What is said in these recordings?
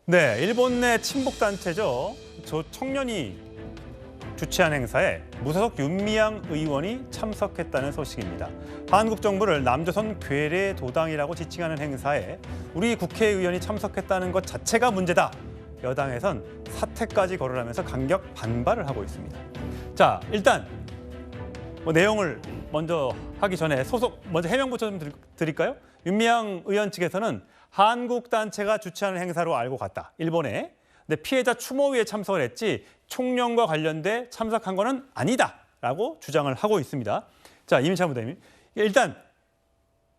네, 일본 내 친북단체죠. 청년이 주최한 행사에 무소속 윤미향 의원이 참석했다는 소식입니다. 한국 정부를 남조선 괴뢰 도당이라고 지칭하는 행사에 우리 국회의원이 참석했다는 것 자체가 문제다. 여당에선 사퇴까지 거론하면서 강력 반발을 하고 있습니다. 자, 일단 내용을 먼저 하기 전에 먼저 해명부터 좀 드릴까요? 윤미향 의원 측에서는 한국 단체가 주최하는 행사로 알고 갔다. 일본에. 근데 피해자 추모위에 참석을 했지 총련과 관련돼 참석한 거는 아니다라고 주장을 하고 있습니다. 자, 이민찬 부대님. 일단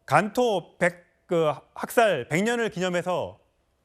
간토 학살 100년을 기념해서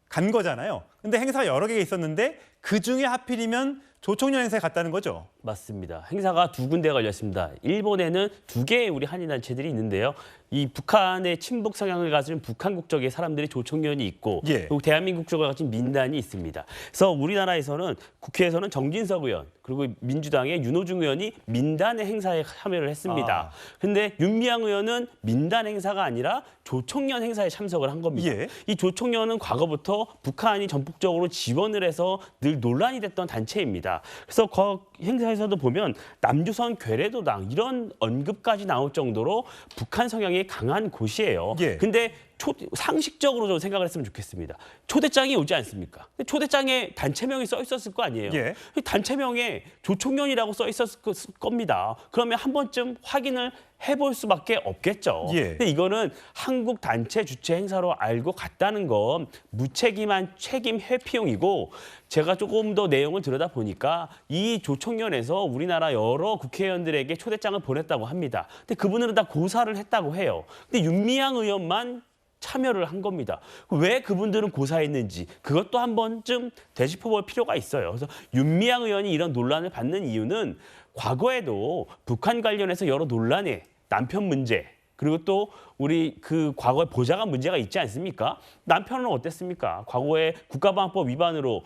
간 거잖아요. 근데 행사가 여러 개가 있었는데 그중에 하필이면 조총련 행사에 갔다는 거죠. 맞습니다. 행사가 두 군데가 열렸습니다. 일본에는 두 개의 우리 한인 단체들이 있는데요. 이 북한의 친북 성향을 가진 북한 국적의 사람들이 조총련이 있고 그리고 대한민국 국적을 가진 민단이 있습니다. 그래서 우리나라에서는 국회에서는 정진석 의원 그리고 민주당의 윤호중 의원이 민단의 행사에 참여를 했습니다. 그런데 윤미향 의원은 민단 행사가 아니라 조총련 행사에 참석을 한 겁니다. 이 조총련은 과거부터 북한이 전폭적으로 지원을 해서 늘 논란이 됐던 단체입니다. 그래서 그 행사에서도 보면 남조선 괴뢰도당 이런 언급까지 나올 정도로 북한 성향이 강한 곳이에요. 근데 상식적으로 좀 생각을 했으면 좋겠습니다. 초대장이 오지 않습니까? 초대장에 단체명이 써 있었을 거 아니에요. 단체명에 조총련이라고 써 있었을 겁니다. 그러면 한 번쯤 확인을 해볼 수밖에 없겠죠. 근데 이거는 한국 단체 주최 행사로 알고 갔다는 건 무책임한 책임 회피용이고 제가 조금 더 내용을 들여다보니까 이 조총련에서 우리나라 여러 국회의원들에게 초대장을 보냈다고 합니다. 근데 그분들은 다 고사를 했다고 해요. 근데 윤미향 의원만 참여를 한 겁니다. 왜 그분들은 고사했는지 그것도 한 번쯤 되짚어볼 필요가 있어요. 그래서 윤미향 의원이 이런 논란을 받는 이유는 과거에도 북한 관련해서 여러 논란에 남편 문제 그리고 또 우리 그 과거에 보좌관 문제가 있지 않습니까? 남편은 어땠습니까? 과거에 국가보안법 위반으로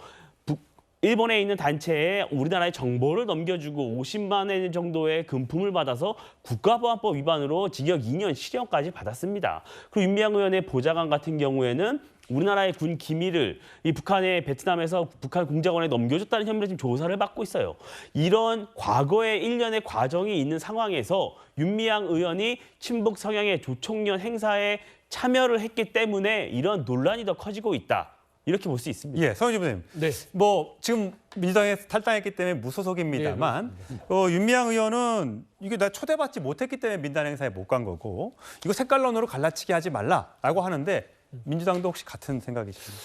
일본에 있는 단체에 우리나라의 정보를 넘겨주고 50만 원 정도의 금품을 받아서 국가보안법 위반으로 징역 2년 실형까지 받았습니다. 그리고 윤미향 의원의 보좌관 같은 경우에는 우리나라의 군 기밀을 이 북한의 베트남에서 북한 공작원에 넘겨줬다는 혐의로 지금 조사를 받고 있어요. 이런 과거의 일련의 과정이 있는 상황에서 윤미향 의원이 친북 성향의 조총련 행사에 참여를 했기 때문에 이런 논란이 더 커지고 있다. 이렇게 볼 수 있습니다. 서은지 부장님. 지금 민주당에서 탈당했기 때문에 무소속입니다만 윤미향 의원은 이게 나 초대받지 못했기 때문에 민단 행사에 못 간 거고 이거 색깔론으로 갈라치기 하지 말라라고 하는데 민주당도 혹시 같은 생각이십니까?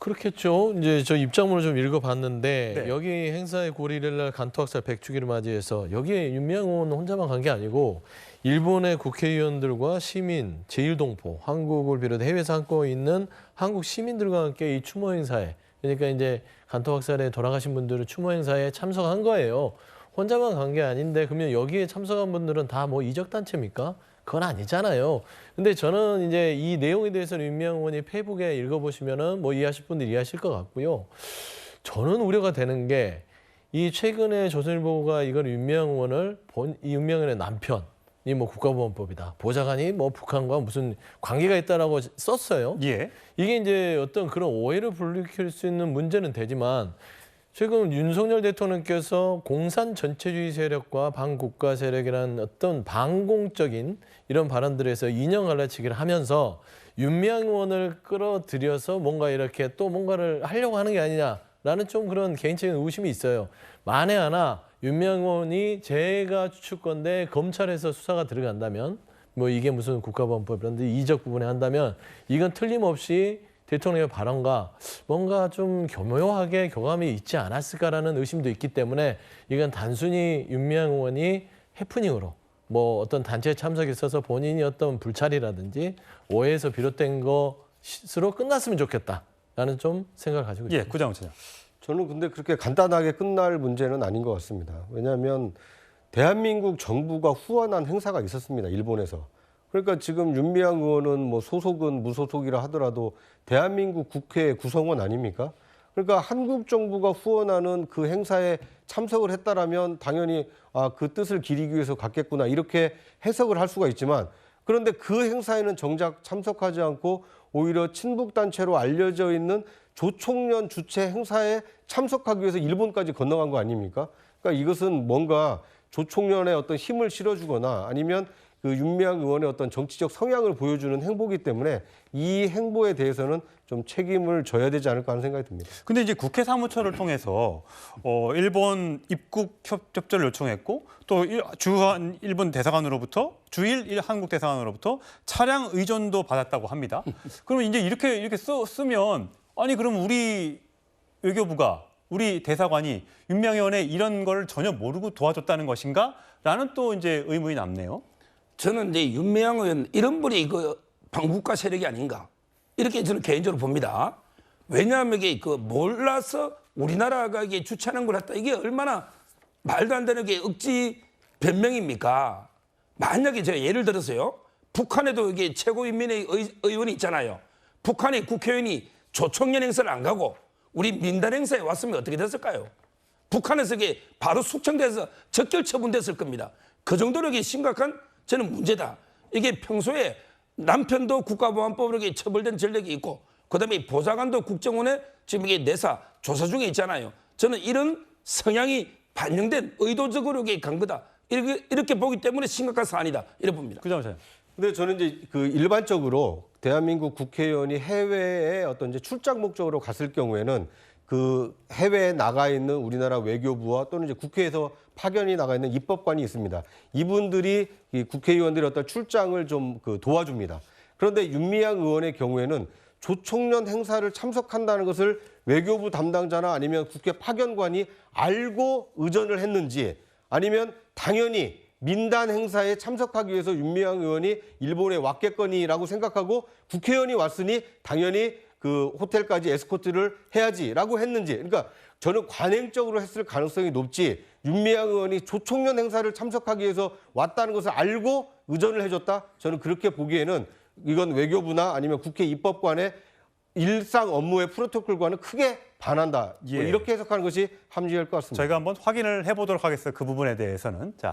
그렇겠죠. 이제 저 입장문을 좀 읽어봤는데 여기 행사의 9월 1일 날 간토학살 100주기를 맞이해서 여기에 윤미향 의원 혼자만 간 게 아니고 일본의 국회의원들과 시민, 제1동포, 한국을 비롯해 해외에서 함께 있는 한국 시민들과 함께 이 추모 행사에 그러니까 이제 간토학살에 돌아가신 분들을 추모 행사에 참석한 거예요. 혼자만 간 게 아닌데 그러면 여기에 참석한 분들은 다 뭐 이적단체입니까? 그건 아니잖아요. 근데 저는 이제 이 내용에 대해서는 윤미향 의원이 페이북에 읽어보시면은 뭐 이해하실 분들 이해하실 것 같고요. 저는 우려가 되는 게 이 최근에 조선일보가 이걸 윤미향 의원을 이 윤미향 의원의 남편이 뭐 국가보안법이다. 보좌관이 뭐 북한과 무슨 관계가 있다라고 썼어요. 이게 이제 어떤 그런 오해를 불러일으킬 수 있는 문제는 되지만 최근 윤석열 대통령께서 공산 전체주의 세력과 반국가 세력이라는 어떤 반공적인 이런 발언들에서 이념 갈라치기를 하면서 윤미향 의원을 끌어들여서 뭔가 이렇게 또 뭔가를 하려고 하는 게 아니냐라는 좀 그런 개인적인 의심이 있어요. 만에 하나 윤미향 의원이 제가 추측건데 검찰에서 수사가 들어간다면 뭐 이게 무슨 국가보안법이라든지 이적 부분에 한다면 이건 틀림없이 대통령의 발언과 뭔가 좀 교묘하게 교감이 있지 않았을까라는 의심도 있기 때문에 이건 단순히 윤미향 의원이 해프닝으로 뭐 어떤 단체에 참석했어서 본인이 어떤 불찰이라든지 오해에서 비롯된 것으로 끝났으면 좋겠다라는 좀 생각을 가지고 있습니다. 구장훈 차장. 저는 근데 그렇게 간단하게 끝날 문제는 아닌 것 같습니다. 왜냐하면 대한민국 정부가 후원한 행사가 있었습니다. 일본에서. 그러니까 지금 윤미향 의원은 뭐 소속은 무소속이라 하더라도 대한민국 국회 구성원 아닙니까? 그러니까 한국 정부가 후원하는 그 행사에 참석을 했다라면 당연히 그 뜻을 기리기 위해서 갔겠구나 이렇게 해석을 할 수가 있지만 그런데 그 행사에는 정작 참석하지 않고 오히려 친북단체로 알려져 있는 조총련 주최 행사에 참석하기 위해서 일본까지 건너간 거 아닙니까? 그러니까 이것은 뭔가 조총련의 어떤 힘을 실어주거나 아니면 그 윤미향 의원의 어떤 정치적 성향을 보여주는 행보이기 때문에 이 행보에 대해서는 좀 책임을 져야 되지 않을까 하는 생각이 듭니다. 근데 이제 국회 사무처를 통해서 일본 입국 협조를 요청했고 또 주한 일본 대사관으로부터 주일 한국 대사관으로부터 차량 의존도 받았다고 합니다. 그러면 이제 이렇게 쓰면 아니 그럼 우리 외교부가 우리 대사관이 윤미향 의원의 이런 걸 전혀 모르고 도와줬다는 것인가?라는 또 이제 의문이 남네요. 저는 이제 윤미향 의원 이런 분이 그 반국가 세력이 아닌가 이렇게 저는 개인적으로 봅니다. 왜냐하면 이게 그 몰라서 우리나라가 이게 주최하는 걸 했다. 이게 얼마나 말도 안 되는 게 억지 변명입니까? 만약에 제가 예를 들어서요. 북한에도 이게 최고인민회 의원이 있잖아요. 북한의 국회의원이 조총련 행사를 안 가고 우리 민단 행사에 왔으면 어떻게 됐을까요? 북한에서 이게 바로 숙청돼서 적결 처분됐을 겁니다. 그 정도로 이게 심각한 저는 문제다. 이게 평소에 남편도 국가보안법으로 처벌된 전력이 있고 그다음에 보좌관도 국정원에 지금 이게 내사 조사 중에 있잖아요. 저는 이런 성향이 반영된 의도적으로 이게 간 거다. 이렇게 보기 때문에 심각한 사안이다. 이렇게 봅니다. 그죠? 근데 저는 이제 그 일반적으로 대한민국 국회의원이 해외에 어떤 이제 출장 목적으로 갔을 경우에는 그 해외에 나가 있는 우리나라 외교부와 또는 이제 국회에서 파견이 나가 있는 입법관이 있습니다. 이분들이 이 국회의원들의 어떤 출장을 좀 그 도와줍니다. 그런데 윤미향 의원의 경우에는 조총련 행사를 참석한다는 것을 외교부 담당자나 아니면 국회 파견관이 알고 의전을 했는지 아니면 당연히 민단 행사에 참석하기 위해서 윤미향 의원이 일본에 왔겠거니라고 생각하고 국회의원이 왔으니 당연히 그 호텔까지 에스코트를 해야지라고 했는지 그러니까 저는 관행적으로 했을 가능성이 높지 윤미향 의원이 조총련 행사를 참석하기 위해서 왔다는 것을 알고 의전을 해줬다? 저는 그렇게 보기에는 이건 외교부나 아니면 국회 입법관의 일상 업무의 프로토콜과는 크게 반한다. 예. 이렇게 해석하는 것이 합리적일 것 같습니다. 저희가 한번 확인을 해보도록 하겠습니다. 그 부분에 대해서는. 자,